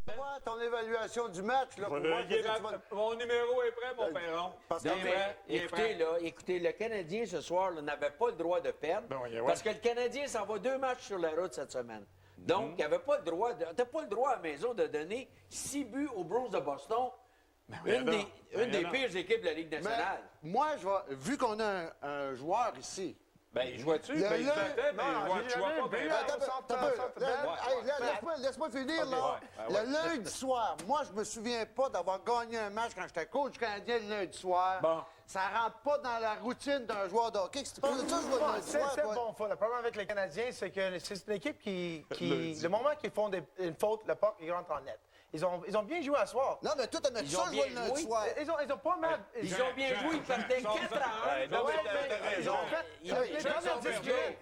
Voir ton évaluation du match, là, pour voir que tu vas... Mon numéro est prêt, mon Perron. Parce que Non, mais écoutez, le Canadien, ce soir, là, n'avait pas le droit de perdre. Parce que le Canadien s'en va 2 matchs sur la route cette semaine. Donc, il n'avait pas le droit. T'as pas le droit à la maison de donner 6 buts aux Bruins de Boston. Une des pires équipes de la Ligue nationale. Mais moi, vu qu'on a un joueur ici... Ben, il jouait-tu? Ben, il battait, mais tu vois pas. Laisse-moi finir, là. Le lundi soir, moi, je me souviens pas d'avoir gagné un match quand j'étais coach canadien le lundi soir. Bon. Ça rentre pas dans la routine d'un joueur de hockey. Si tu parles de ça, jouer le lundi soir, C'est bon. Le problème avec les Canadiens, c'est que c'est une équipe qui le moment qu'ils font une faute, le puck, il rentre en net. Ils ont bien joué à soir. Non, mais toi, t'aimais ça jouer le lundi soir. Ils ont pas mal... Ils ont bien joué, ils perdaient 4-1. Ils ont fait... Les premières 10 minutes...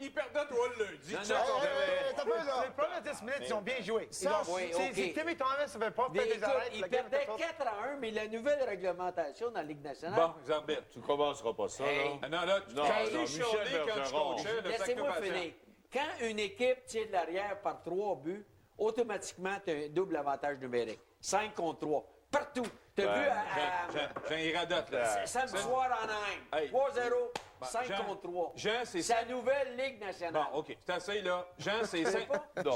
Il perdait toi le lundi. Les premières 10 minutes, ils ont bien joué. Si Timmy Thomas n'avait pas fait des arrêts... Ils perdaient 4-1, mais la nouvelle réglementation dans la Ligue nationale... Bon, les arbitres. Tu commenceras pas ça, là. Non, là, tu t'es chialé quand tu coachais. Laissez-moi finir. Quand une équipe tire de l'arrière par 3 buts, automatiquement, tu as un double avantage numérique. 5 contre 3. Partout. Tu as vu Jean, il radote, là. samedi soir en Inde. 3-0, 5 contre 3. Jean, c'est sa nouvelle Ligue nationale. Bon, OK. C'est assez, là. Jean, c'est 5. Non,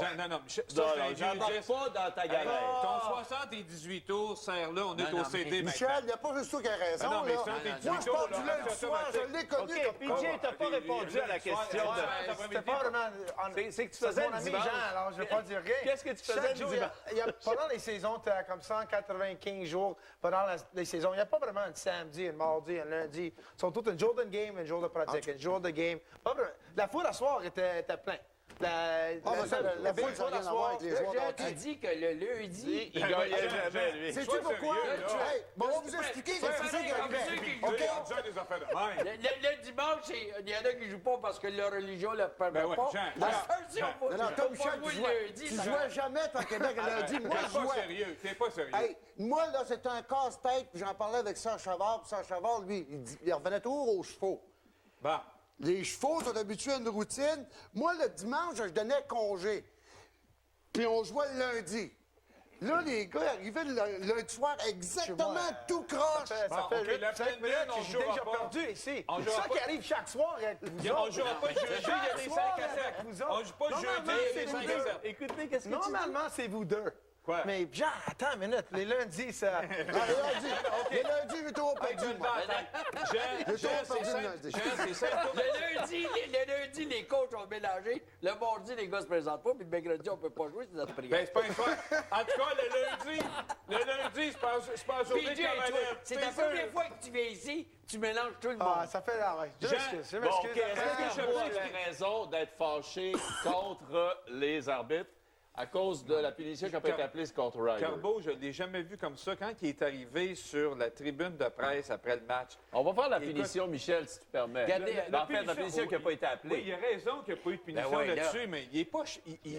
j'embarque pas dans ta galère. Ton 78 tours, serre-là, on est au CD. Michel, il n'y a pas juste toi qui a raison. Non, mais là. 78 Moi, je tours, parle du lundi soir, je l'ai connu comme PJ, t'as pas répondu à la question de... C'était pas vraiment... C'est que tu faisais mon le ami dimanche. Jean, alors je ne vais pas dire rien. Qu'est-ce que tu faisais Chaque le jour, dimanche? pendant les saisons, tu as comme 195 jours pendant les saisons. Il n'y a pas vraiment un samedi, un mardi, un lundi. Ils sont tous un jour de game, un jour de pratique, un jour de game. Pas vraiment. La foule à soir était plein. La foule, ça n'a rien à voir avec les joueurs de hockey. Tu dis que le lundi... Il gagnait jamais, lui. Sais-tu pourquoi? Bon, on va vous expliquer ce que c'est ça qui arrivait. Le dimanche, il y en a qui ne jouent pas parce que leur religion ne le permet pas. Non, Tom Michel, tu jouais jamais ton Québec le lundi. Moi, je jouais. T'es pas sérieux. Moi, là, c'était un casse-tête, puis j'en parlais avec Serge Chavard, puis Serge Chavard, lui, il revenait toujours aux chevaux. Bon. Les chevaux sont habitués à une routine. Moi, le dimanche, je donnais congé. Puis on jouait le lundi. Là, les gars arrivaient le lundi soir exactement tout croche. Ça fait 5 minutes que j'ai déjà perdu ici. C'est ça qui arrive chaque soir avec vous On ne jouera pas jeudi, il y a des 5 à 7. On ne joue pas jeudi, il y a des 5 à 7. Écoutez, qu'est-ce que Normalement, c'est vous deux. Quoi? Mais Jean, attends une minute. Les lundis, ça... Les lundis, j'ai toujours perdu. Jean, c'est ça. Le lundi, les coachs ont mélangé. Le mardi, les gars se présentent pas. Puis le mercredi, on ne peut pas jouer. C'est notre prière. Ben, c'est pas une fois. En tout cas, le lundi, c'est pas un journée PJ, c'est la première fois que tu viens ici, tu mélanges tout le monde. Ah, ça fait... Ah, ouais. Je m'excuse. Bon, OK. Est-ce que Carbo avait raison d'être fâché contre les arbitres à cause de la punition qui n'a pas été appelée contre Ryder? Carbo, je ne l'ai jamais vu comme ça. Quand il est arrivé sur la tribune de presse après le match... On va faire la punition, Michel, si tu permets. En fait, la punition qui n'a pas été appelée. Oui, il a raison qu'il n'y a pas eu de punition là-dessus, mais il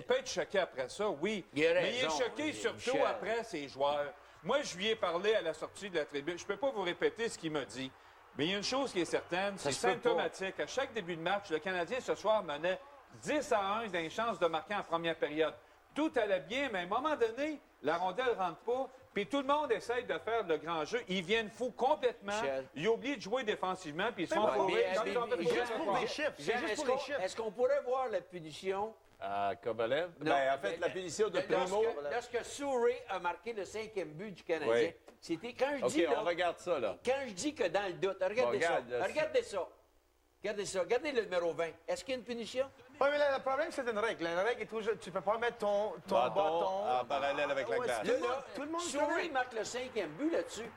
peut être choqué après ça, oui. Mais il est choqué surtout après ses joueurs. Moi, je lui ai parlé à la sortie de la tribune. Je ne peux pas vous répéter ce qu'il m'a dit. Mais il y a une chose qui est certaine, c'est symptomatique. À chaque début de match, le Canadien, ce soir, menait 10-1 dans les chances de marquer en première période. Tout allait bien, mais à un moment donné, la rondelle ne rentre pas, puis tout le monde essaye de faire le grand jeu. Ils viennent fous complètement. Ils oublient de jouer défensivement, puis ils se font fourrer. Juste pour les chiffres. Est-ce qu'on pourrait voir la punition? À Kovalev? Non, en fait, la punition de Primo... Lorsque Souray a marqué le 5e but du Canadien, c'était quand je dis... OK, on regarde ça, là. Quand je dis que dans le doute, regardez ça. Regardez ça. Regardez ça. Regardez le numéro 20. Est-ce qu'il y a une punition? Oui, mais le problème, c'est une règle. La règle est toujours... Tu ne peux pas mettre ton bâton... en parallèle avec la glace. Tout le monde Souray marque le 5e but là-dessus.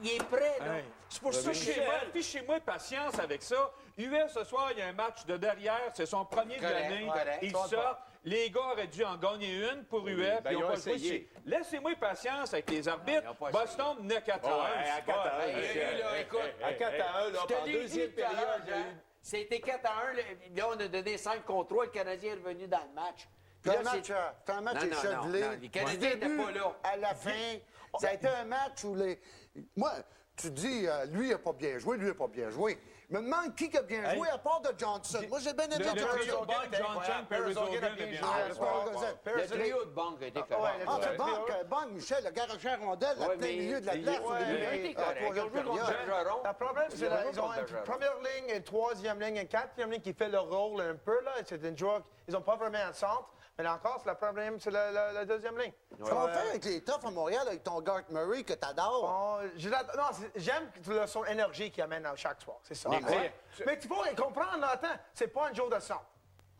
Il est prêt, là. C'est pour ça que fichez-moi patience avec ça. US, ce soir, il y a un match de derrière. C'est son premier de l'année. Il sort. Les gars auraient dû en gagner une pour US. Puis ils ont pas essayé. Laissez-moi patience avec les arbitres. Boston menait 4-1. À 4-1. À 4-1, là, en deuxième période. C'était 4-1. Là, on a donné 5 contre 3. Le Canadien est revenu dans le match. C'est un match échevelé. Les Canadiens n'étaient pas là. À la fin, ça a été un match où les... Moi, tu dis, lui, il n'a pas bien joué, lui, il n'a pas bien joué. me demande qui a bien joué à part de Johnson. Moi, j'ai bien aimé Le Johnson. trio de banque, Johnson, Perry Hogan a bien joué. Le trio de banque a été correct. Ah, c'est Banque, Michel, le garage à rondelle, à plein milieu de la glace au début. Il a été correct. troisième Ils ont joué contre période. Bergeron. Le problème, c'est qu'ils ont une première ligne, une troisième ligne, une quatrième ligne qui fait le rôle un peu. Là. C'est une joueur, ils n'ont pas vraiment un centre. Mais là encore, c'est le problème, c'est la deuxième ligne. Ça va faire avec les Toughs à Montréal, avec ton Garth Murray que t'adores. Bon, j'aime son énergie qu'il amène à chaque soir. C'est ça. Mais tu faut comprendre, là, attends, c'est pas un joueur de centre.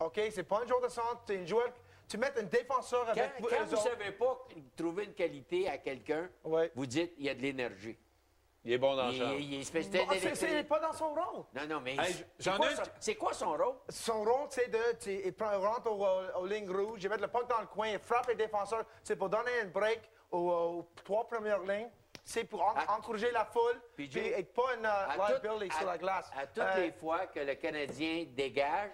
OK? C'est pas un joueur de centre. C'est un joueur. Tu mets un défenseur avec Quand vous ne savez pas trouver une qualité à quelqu'un, vous dites il y a de l'énergie. Il est bon dans le champ. C'est pas dans son rôle. Non, mais Hey, c'est quoi son rôle? Son rôle, c'est il rentre aux lignes rouges, il met le puck dans le coin, il frappe les défenseurs. C'est pour donner un break aux trois premières lignes. C'est pour encourager la foule, puis être pas une liability sur la glace. À toutes les fois que le Canadien dégage,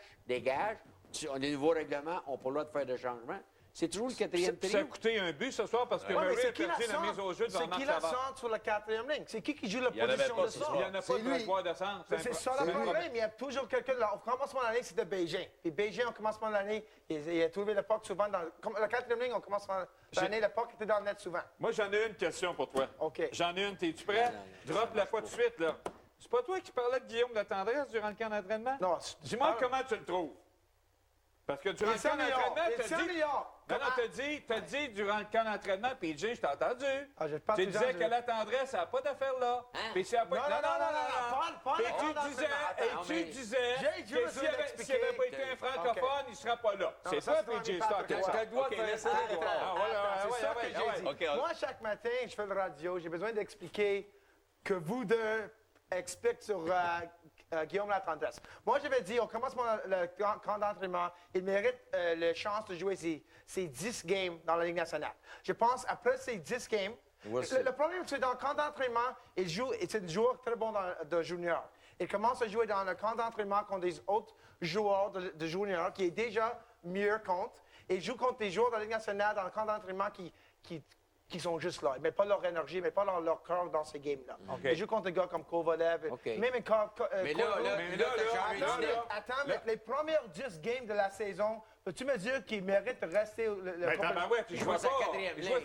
on a des nouveaux règlements, on n'a pas le droit de faire de changement. C'est toujours le quatrième trio. Ça a coûté un but ce soir parce que Murray a perdu la mise au jeu devant C'est Marc qui la Savard. centre sur la quatrième ligne? C'est qui joue la Il y en avait position pas, de c'est centre? Il n'y en a pas de joueur de centre. C'est ça le problème. Il y a toujours quelqu'un. Au commencement de l'année, c'était Beijing. Et Beijing, au commencement de l'année, il a trouvé le puck souvent dans. Comme la quatrième ligne, au commencement de l'année, le puck était dans le net souvent. Moi, j'en ai une question pour toi. OK. J'en ai une. T'es-tu prêt? Drop la fois de suite, là. C'est pas toi qui parlais de Guillaume Latendresse durant le camp d'entraînement? Non. Dis-moi comment tu le trouves. Parce que durant le camp d'entraînement, t'as dit... Non, t'as dit durant le camp d'entraînement, PJ, je t'ai entendu. Tu disais que la tendresse, ça n'a pas d'affaire là. Puis ça a pas... Non. Et tu disais que s'il n'avait pas été un francophone, il ne serait pas là. C'est ça, PJ, ça. Tu as le droit de faire ça. C'est ça que j'ai dit. Moi, chaque matin, je fais le radio, j'ai besoin d'expliquer que vous deux expliquez sur Guillaume Latendresse. Moi, j'avais dit, au commencement le camp d'entraînement, il mérite la chance de jouer ses 10 games dans la Ligue nationale. Je pense, après ces 10 games, le problème, c'est dans le camp d'entraînement, c'est un joueur très bon de junior. Il commence à jouer dans le camp d'entraînement contre des autres joueurs de junior qui est déjà mieux contre. Et il joue contre des joueurs de la Ligue nationale dans le camp d'entraînement qui sont juste là. Ils ne mettent pas leur énergie, ils ne mettent pas leur cœur dans ces games-là. Ils jouent contre des gars comme Kovalev. Même Attends, mais les premières 10 games de la saison, peux-tu me dire qu'ils méritent de rester... Il jouait sur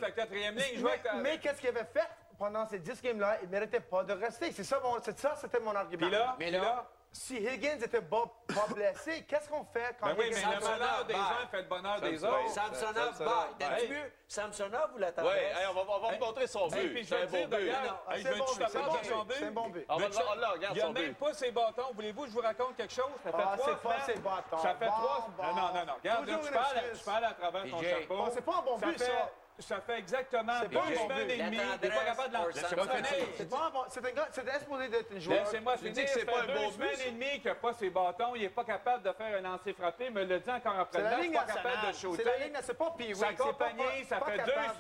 la quatrième ligne. Mais qu'est-ce qu'il avait fait pendant ces 10 games-là? Il ne méritait pas de rester. C'était mon argument. Puis là, si Higgins n'était pas blessé, qu'est-ce qu'on fait quand oui, mais le malheur des uns fait le bonheur des autres. Samsonov bat. T'as-tu vu Samsonov ou la Oui, tendresse? on va vous montrer son but. C'est un bon but. C'est un bon but. On regarde Il n'y a son même but. pas ses bâtons. Voulez-vous que je vous raconte quelque chose? Ça fait 3 c'est pas semaines. ses bâtons. Ça fait 3... Non. Regarde, Toujours tu parles à travers ton chapeau. C'est pas un bon but, ça. Ça fait exactement 2 semaines et demie. T'es pas capable de Laissez-moi finir. C'est pas un bon... C'est exposé d'être une joueur. Laissez-moi finir. que c'est pas un bon 2 semaines et demie qu'il n'a pas ses bâtons. Il n'est pas capable de faire un lancer frappé. Il me le dit encore après. C'est la ligne pas capable de nationale. shooter. C'est la ligne, c'est pas Pee-Wee. Sa compagnie, ça fait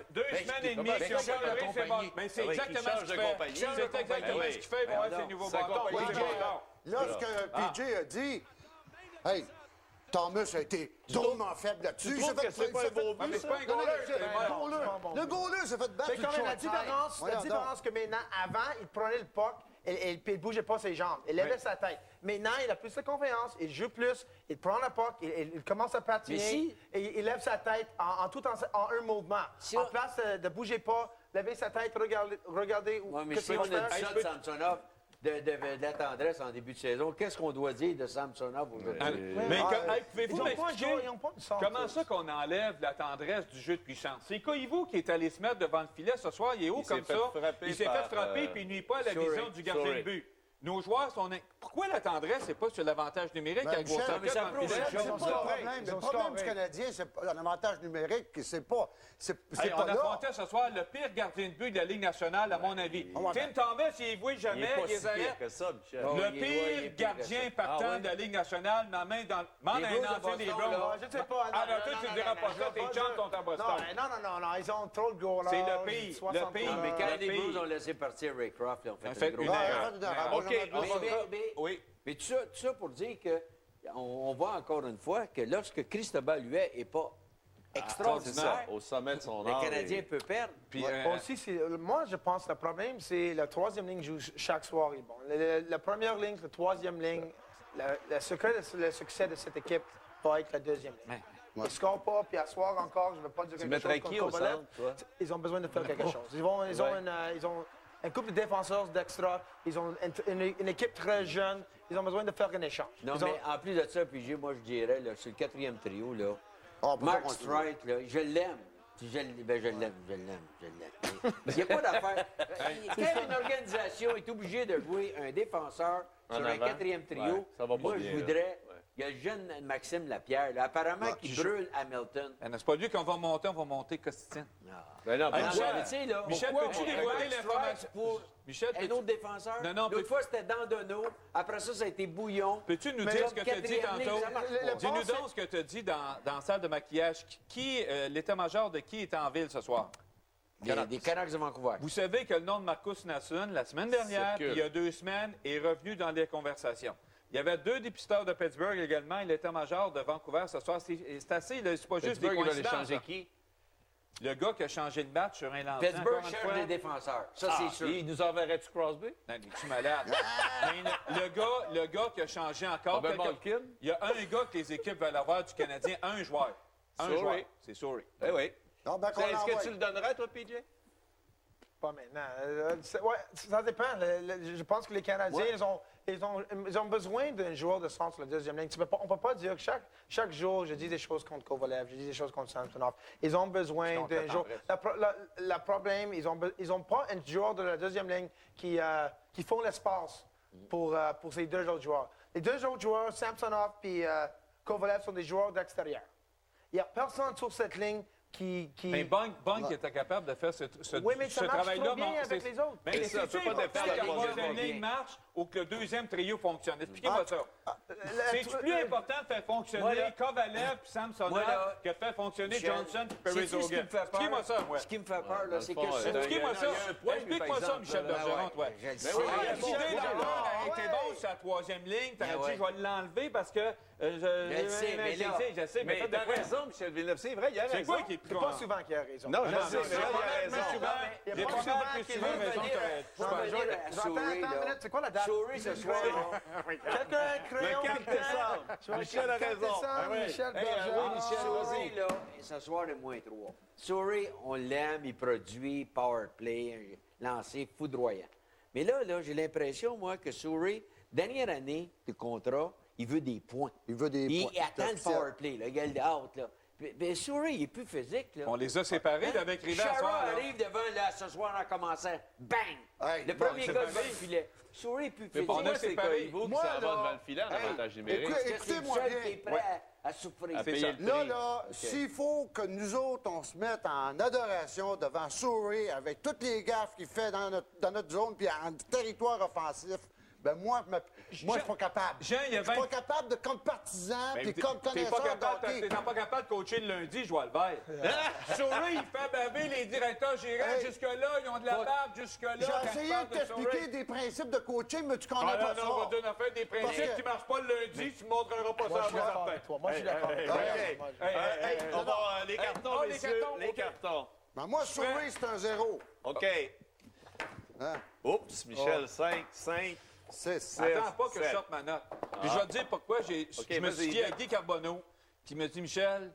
2 semaines et demie qu'il a pas ses bâtons. Mais c'est exactement ce qu'il fait. C'est exactement ce qu'il fait pour avoir ses nouveaux bâtons. Là, ce que PJ a dit, hey, Thomas a été drôlement faible là-dessus. Tu trouves que c'est pas un beau but, mais c'est pas un goaler. Le goaler s'est fait battre. Mais quand même, la différence que maintenant, avant, il prenait le puck et il ne bougeait pas ses jambes. Il levait sa tête. Maintenant, il a plus de confiance, il joue plus, il prend le puck, il commence à patiner et il lève sa tête en un mouvement. En place de ne bouger pas, lever sa tête, regarder où. Oui, mais si on a dit ça de Samsonov, de la tendresse en début de saison, qu'est-ce qu'on doit dire de Samsonov aujourd'hui? Mais pouvez-vous m'expliquer comment comment ça qu'on enlève la tendresse du jeu de puissance? C'est Koivu qui est allé se mettre devant le filet ce soir. Il est haut comme ça. Il s'est fait frapper puis il nuit pas à la vision du gardien de but. Nos joueurs sont... Pourquoi la tendresse, c'est pas sur l'avantage numérique avec vos Michel, sockets en filet? c'est pas le problème. Le problème du Canadien, c'est pas l'avantage numérique, c'est pas On là. affrontait ce soir le pire gardien de but de la Ligue nationale, à mon avis. Tim Thomas, il est voué Il jamais. n'est pas il si pire que ça, Michel. Le pire gardien partant de la Ligue nationale, ma main dans un ancien des Blues. Je ne sais pas. Arrête, tu ne diras pas ça, tes chants sont à Boston. Non, ils ont trop de goals. C'est le pire, le pire. Mais quand les Blues ont laissé partir Ray Croft, ils ont fait fait une une grosse erreur. Oui. Mais tout ça pour dire que on voit encore une fois que lorsque Cristobal Huet n'est pas extraordinaire. Au sommet de son Le art. Canadien peut perdre. Puis, Aussi, moi, je pense que le problème, c'est la troisième ligne joue chaque soir. Bon, la première ligne, la troisième ligne, le secret de succès de cette équipe va être la deuxième ligne. Ils ne scorent pas, puis à soir encore, je ne veux pas dire Tu quelque chose mettrais qui au contre Kovalev. centre, toi? Ils ont besoin de faire quelque chose. Ils ont un couple de défenseurs d'extra. Ils ont une équipe très jeune. Ils ont besoin de faire un échange. Non, mais en plus de ça, puis moi, je dirais, là, sur le quatrième trio, là, Ah, pourquoi Mark on- Streit, là, je l'aime. Je l'aime. Il n'y a pas d'affaire. Quand une organisation est obligée de jouer un défenseur En sur un avant, quatrième trio, ouais, ça va pas moi, bien, je voudrais... Il y a le jeune Maxime Lapierre, là, apparemment, qui brûle Hamilton. c'est pas lui qu'on va monter Costin. Ben non, Hey, Non, Michel, mais tu sais, là, Michel, pourquoi peux-tu on dévoiler regarde l'information? Streit pour Michel, un peux-tu- autre défenseur? Non, non, L'autre peux-tu- fois, c'était Dandonneau. Après ça, ça a été Bouillon. Peux-tu nous Mais dire ce que tu as dit quatrième ligne, tantôt? ça marche pas. Dis-nous donc ce que tu as dit dans la salle de maquillage. L'état-major de qui est en ville ce soir? Des Canucks de Vancouver. Vous savez que le nom de Marcus Nasun, la semaine dernière, Circule. puis il y a 2 semaines, est revenu dans les conversations. Il y avait 2 dépisteurs de Pittsburgh également et l'état-major de Vancouver ce soir. C'est assez, là, c'est pas juste des Pittsburgh, il va coïncidences. l'échanger hein. qui? Le gars qui a changé le match sur un lancement. Pittsburgh encore une cherche fois. des défenseurs. Ça, c'est sûr. Il nous enverrait-tu Crosby? Non, es-tu malade? Mais le gars qui a changé encore. Robert quelqu'un- Malkin? Il y a un gars que les équipes veulent avoir du Canadien, un joueur. Un Sorry. joueur. C'est sorry. Eh oui. Non, ben, qu'on Est-ce l'envoie. que tu le donnerais, toi, PJ? Pas maintenant. Ouais, ça dépend. Je pense que les Canadiens, ils ont besoin d'un joueur de centre sur la deuxième ligne. On ne peut pas dire que chaque jour, je dis des choses contre Kovalev, je dis des choses contre Samsonov. Ils ont besoin d'un joueur. Le problème, ils ont pas un joueur de la deuxième ligne qui font l'espace pour ces deux autres joueurs. Les deux autres joueurs, Samsonov et Kovalev, sont des joueurs d'extérieur. Il n'y a personne sur cette ligne qui... Mais Bunk était capable de faire ce Oui, mais ça marche travail-là. trop bien avec les autres. Mais C'est ça, c'est-tu peut pas important défendre que la la troisième troisième ligne ligne. marche ou que le deuxième trio fonctionne? Expliquez-moi ça. C'est plus important de faire fonctionner Moi, là- Kovalev puis Samsonov Moi, là- que de faire fonctionner Michel, Johnson puis Perry sais-tu ce qui Zogan. me fait peur? Expliquez-moi ça, moi. Ce qui me fait peur, là, c'est dans que le fond, ça... Expliquez-moi ça. il y a un point, Explique-moi par ça, Michel exemple, là. Bergeron, toi. Je le sais. Oui, Ouais, l'idée ouais, d'abord a ouais. été bonne sur la troisième ligne. T'aurais ouais. dit, je vais l'enlever parce que... Je le sais, mais là- Je sais, mais Mais faites t'as de quoi? raison, Michel Villeneuve. C'est vrai, il a C'est raison. quoi qui est plus C'est pas souvent qu'il a raison. Non, je Non, sais, non, mais là, il a plus raison. souvent, Il y a j'ai pas pas souvent mal plus qu'il souvent veut raison venir- que... Je vais venir à Attends, Souris, attends une là. minute, c'est quoi la date? Souris ce soir. Quelqu'un a un crayon? Le 4 décembre. Michel a raison. Ah oui. Michel Hey, Bergeron. oui, Michel, Souris, vas-y. là, ce soir, le -3. Souris, on l'aime, il produit, power play, lancé foudroyant. Mais là, j'ai l'impression, moi, que Souris, dernière année de contrat, il veut des points. Il veut des Puis points. il attend le power play, là. Il a le out, là. Mais Souris, il est plus physique, là. On les a séparés Hein? avec Rivet à Chara soir. là. arrive devant, là, ce soir, en commençant. Bang! Hey, le bon, premier c'est gars pas devant le filet. Souris est plus Mais physique. pour moi, a c'est séparé. Koivu qui Moi, s'en va là, devant le filet en hey, avantage numérique. écoute, Parce que c'est le écoutez-moi seul bien. qui est prêt à souffrir. À payer C'est ça. le prix. Là, s'il faut que nous autres, on se mette en adoration devant Souris avec toutes les gaffes qu'il fait dans notre zone puis en territoire offensif, ben moi, je suis pas capable. Jean, il y a Je suis 20 pas capable de, comme partisan Ben, puis comme connaisseur d'hockey. T'es pas capable de coacher le lundi, je vois le vert. Souris, il fait baver les directeurs gérants. Hey. Jusque-là, ils ont de la barbe. Jusque-là, J'ai quand essayé je parle de t'expliquer Souris. des principes de coaching, mais tu connais Ah pas non, on va ça. te donner affaire des Parce principes que- qui marchent pas le lundi, tu ne montreras pas Moi, ça je suis à d'accord moi. avec toi. Moi, je suis d'accord avec hey, toi. hey, Moi, je- On va les cartons, oh, les messieurs. cartons, Les OK. cartons. Ben moi, Souris, c'est un 0. OK. Hein? Oups, Michel, 5. 6. Attends pas que je sept. sorte ma note. Puis je vais te dire pourquoi je me suis vas-y. fié à Guy Carbonneau, qui me dit, Michel,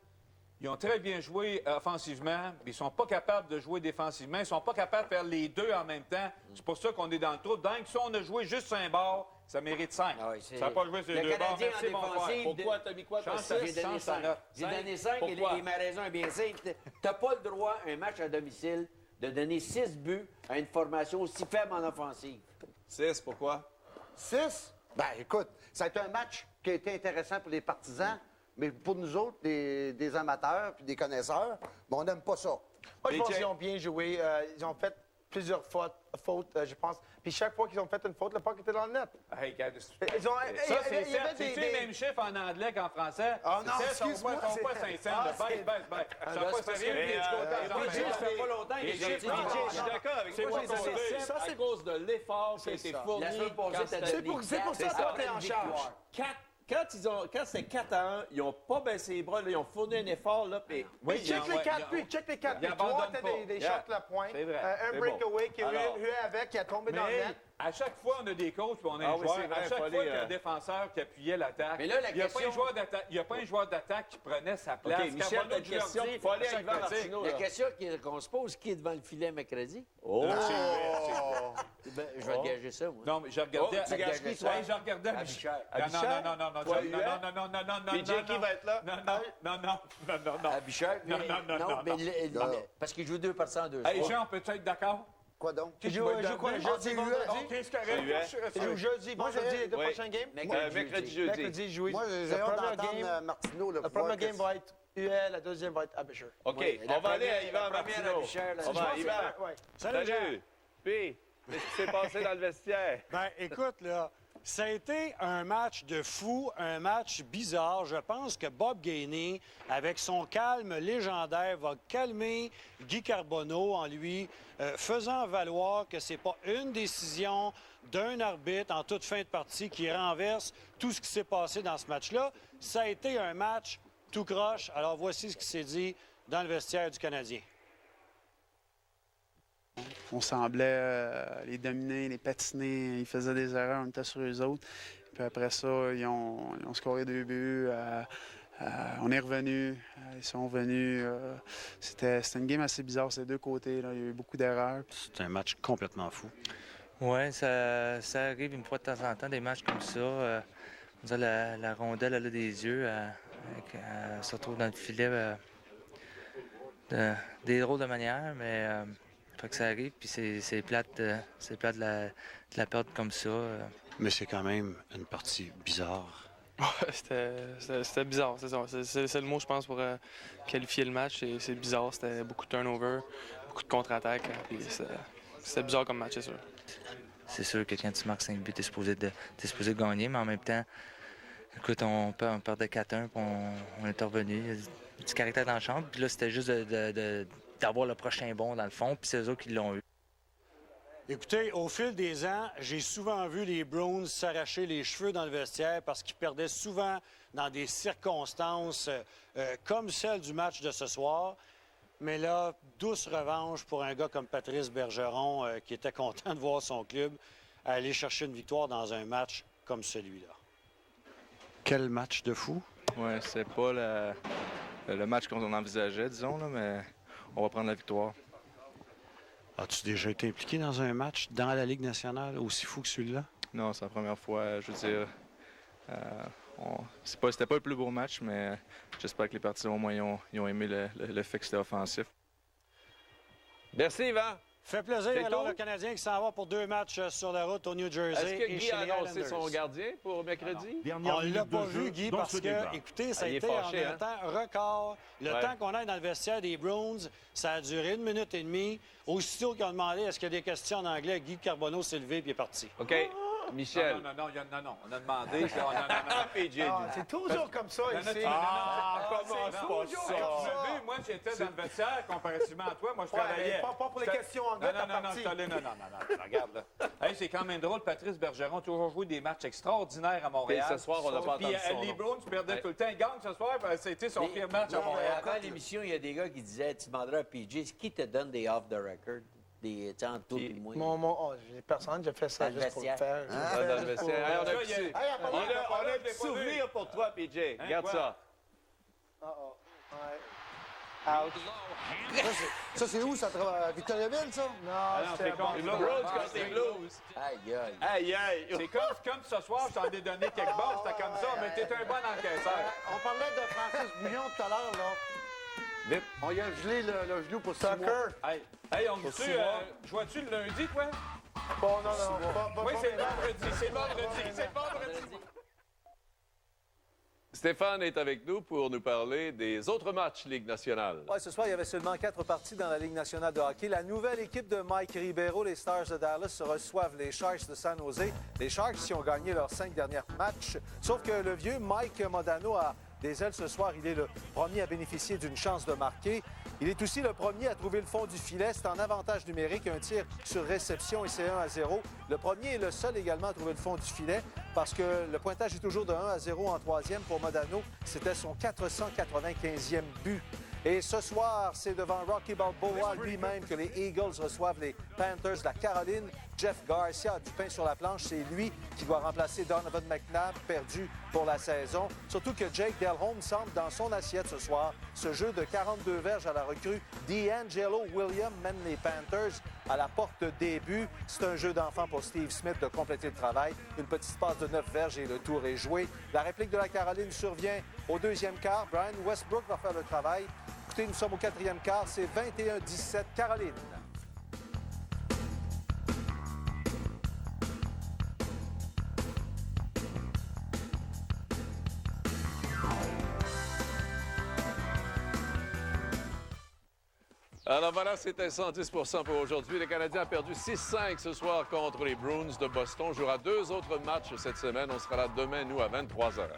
ils ont très bien joué offensivement, mais ils sont pas capables de jouer défensivement. Ils sont pas capables de faire les deux en même temps. C'est pour ça qu'on est dans le trou. Donc, si on a joué juste un bord, ça mérite 5. Ah oui, c'est- ça n'a pas joué sur le les deux bords. Canadien Merci, en bonsoir. défensive, Pourquoi t'as mis quoi? T'as Chance, six? J'ai donné Sans 5. note. J'ai donné 5 Pourquoi? et ma raison est bien simple. T'as pas le droit, un match à domicile, de donner 6 buts à une formation aussi faible en offensive. 6, pourquoi? 6? Ben écoute, ça a été un match qui a été intéressant pour les partisans, mais pour nous autres, des amateurs puis des connaisseurs, ben, on n'aime pas ça. Moi, je pense DJ. qu'ils ont bien joué. Ils ont fait plusieurs fautes, je pense. Puis chaque fois qu'ils ont fait une faute, le puck était dans le net. Hey, regarde, Ils ont, ça, c'est il y avait c'est les mêmes chiffres en anglais qu'en français. Ah non, C'est ça, excuse-moi, sont pas c'est- sincères. Ah, Baisse. Je suis là, pas c'est parce sérieux, que- puis du côté, j'en DJ, fais ça pas. fait pas longtemps qu'il Et est DJ, sorti. je suis d'accord avec C'est toi. moi je qui les ai compte. six Ça, à cause de l'effort qui a été ça. fourni. La semaine passée, quand t'as c'était- donné c'est pour ça quatre qu'on est en charge. victoires. 4 quand c'est 4-1, ils n'ont pas baissé les bras, là, ils ont fourni un effort. Là, puis... Oui, check les 4 buts, check les 4 buts. 3 étaient des shots à la pointe. Un breakaway qui a eu avec, qui a tombé dans le net. À chaque fois, on a des coachs et on a un joueur. À chaque fois qu'il y a un défenseur qui appuyait l'attaque, il n'y a pas un joueur d'attaque qui prenait sa place. OK, Michel, t'as une question. Il faut aller à Yvan Martineau. La question qu'on se pose, qui est devant le filet mercredi? Oh! Je vais gager ça, moi. Non, mais je regardais... Tu gages qui, toi? Je regardais Abichère. Non. PJ, qui va être là? Non. Abichère? Non. Parce qu'il joue 2% en 2 Hey, Jean, peut-être être d'accord? Quoi donc? Tu joues quoi, le jeudi, vendredi? OK, c'est correct. Tu joues jeudi, vendredi, les 2 prochains games? Mercredi, jeudi. Mercredi, jouer. Moi, j'ai hâte d'entendre Martineau. Le premier game va être UL, la deuxième va être Abichère. OK, on va aller à Yvan Martineau. On va à Yvan. Salut. Puis, qu'est-ce qui s'est passé dans le vestiaire? Ben, écoute, là, ça a été un match de fou, un match bizarre. Je pense que Bob Gainey, avec son calme légendaire, va calmer Guy Carbonneau en lui faisant valoir que c'est pas une décision d'un arbitre en toute fin de partie qui renverse tout ce qui s'est passé dans ce match-là. Ça a été un match tout croche. Alors, voici ce qui s'est dit dans le vestiaire du Canadien. On semblait les dominer, les patiner. Ils faisaient des erreurs, on était sur eux autres. Puis après ça, ils ont scoré 2 buts. On est revenus. Ils sont venus. C'était une game assez bizarre, ces deux côtés. Là. Il y a eu beaucoup d'erreurs. C'est un match complètement fou. Oui, ça arrive une fois de temps en temps, des matchs comme ça. La rondelle elle a des yeux. Elle se retrouve dans le filet des drôles de manière, mais... Fait que ça arrive, puis c'est plate de la perdre comme ça. Mais c'est quand même une partie bizarre. C'était bizarre, c'est ça. C'est le mot, je pense, pour qualifier le match. C'est bizarre, c'était beaucoup de turnover, beaucoup de contre-attaques. C'était bizarre comme match, c'est sûr. C'est sûr que quand tu marques 5 buts, t'es supposé de gagner, mais en même temps, écoute, on perdait 4-1, puis on est revenu. Il y a du petit caractère dans la chambre, puis là, c'était juste d'avoir le prochain bon dans le fond, puis c'est eux autres qui l'ont eu. Écoutez, au fil des ans, j'ai souvent vu les Bruins s'arracher les cheveux dans le vestiaire parce qu'ils perdaient souvent dans des circonstances comme celle du match de ce soir. Mais là, douce revanche pour un gars comme Patrice Bergeron qui était content de voir son club aller chercher une victoire dans un match comme celui-là. Quel match de fou! Oui, c'est pas le match qu'on envisageait, disons, là, mais on va prendre la victoire. As-tu déjà été impliqué dans un match dans la Ligue nationale aussi fou que celui-là? Non, c'est la première fois. Je veux dire, c'était pas le plus beau match, mais j'espère que les partisans au moins ils ont aimé le fait que c'était offensif. Merci, Yvan. Fait plaisir. C'est Alors, tout? le Canadien qui s'en va pour 2 matchs sur la route au New Jersey. Est-ce que et Guy chez a les annoncé Islanders. son gardien pour mercredi? On ne l'a pas vu, Guy, parce que, écoutez, ça a il est été fâché, en un temps record. Le temps qu'on aille dans le vestiaire des Bruins, ça a duré 1 minute et demie. Aussitôt qu'ils ont demandé est-ce qu'il y a des questions en anglais, Guy Carbonneau s'est levé et il est parti. OK. Michel. Non. On a demandé. C'est toujours comme ça ici. Commence pas ça. Vous savez, moi, j'étais dans le vestiaire comparativement à toi. Moi, je travaillais. Pas pour les questions anglais, t'as parti. Non, regarde, là. Hey, c'est quand même drôle. Patrice Bergeron a toujours joué des matchs extraordinaires à Montréal. Et ce soir, on n'a pas entendu son les nom. Browns perdaient tout le temps. Ils gagnent ce soir, c'était son pire match à Montréal. Avant l'émission, il y a des gars qui disaient, tu demanderas à PJ, qui te donne des off the record? Des temps tout et moi. Personne, j'ai fait ça juste pour le faire. Dans le vestiaire. On a un petit souvenir pour toi, PJ. Regarde ça. Ça, c'est où, ça? À Victoriaville, ça? Non, c'est con. Les Bruins contre les Blues. Aïe. C'est comme ce soir, je t'en ai donné quelques balles, c'était comme ça, mais t'es un bon encaisseur. On parlait de Francis Bouillon tout à l'heure, là. Vite. On y a gelé le genou pour 6 mois. Soccer. Hey, on dit-tu, joues-tu le lundi, toi? Bon, non. Oui, c'est le vendredi. Stéphane est avec nous pour nous parler des autres matchs Ligue nationale. Oui, ce soir, il y avait seulement 4 parties dans la Ligue nationale de hockey. La nouvelle équipe de Mike Ribeiro, les Stars de Dallas, reçoivent les Sharks de San Jose. Les Sharks qui ont gagné leurs 5 derniers matchs. Sauf que le vieux Mike Modano a des ailes ce soir. Il est le premier à bénéficier d'une chance de marquer. Il est aussi le premier à trouver le fond du filet. C'est en avantage numérique, un tir sur réception et c'est 1-0. Le premier et le seul également à trouver le fond du filet parce que le pointage est toujours de 1-0 en troisième pour Modano. C'était son 495e but. Et ce soir, c'est devant Rocky Balboa lui-même que les Eagles reçoivent les Panthers de la Caroline. Jeff Garcia a du pain sur la planche. C'est lui qui doit remplacer Donovan McNabb, perdu pour la saison. Surtout que Jake Delhomme semble dans son assiette ce soir. Ce jeu de 42 verges à la recrue, D'Angelo Williams mène les Panthers à la porte des buts. C'est un jeu d'enfant pour Steve Smith de compléter le travail. Une petite passe de 9 verges et le tour est joué. La réplique de la Caroline survient au deuxième quart. Brian Westbrook va faire le travail. Écoutez, nous sommes au quatrième quart. C'est 21-17 Caroline. Alors voilà, c'était 110 pour aujourd'hui. Le Canadien a perdu 6-5 ce soir contre les Bruins de Boston. On jouera 2 autres matchs cette semaine. On sera là demain, nous, à 23h.